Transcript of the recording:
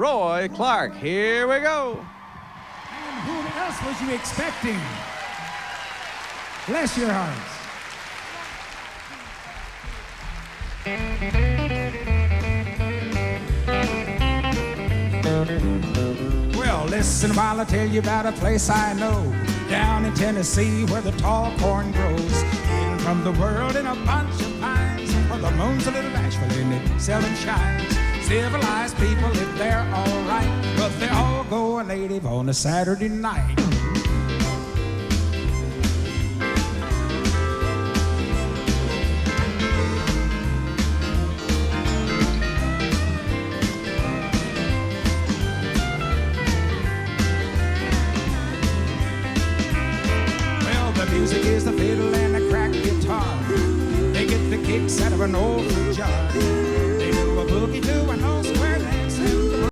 Roy Clark. Here we go. And whom else was you expecting? Bless your hearts. Well, listen while I tell you about a place I know down in Tennessee where the tall corn grows. Hidden from the world in a bunch of pines, where the moon's a little bashful and it seldom shines. Civilized people live there all right, but they all go native on a Saturday night. Music is the fiddle and the crack guitar. They get the kicks out of an old jar. They do a boogie to an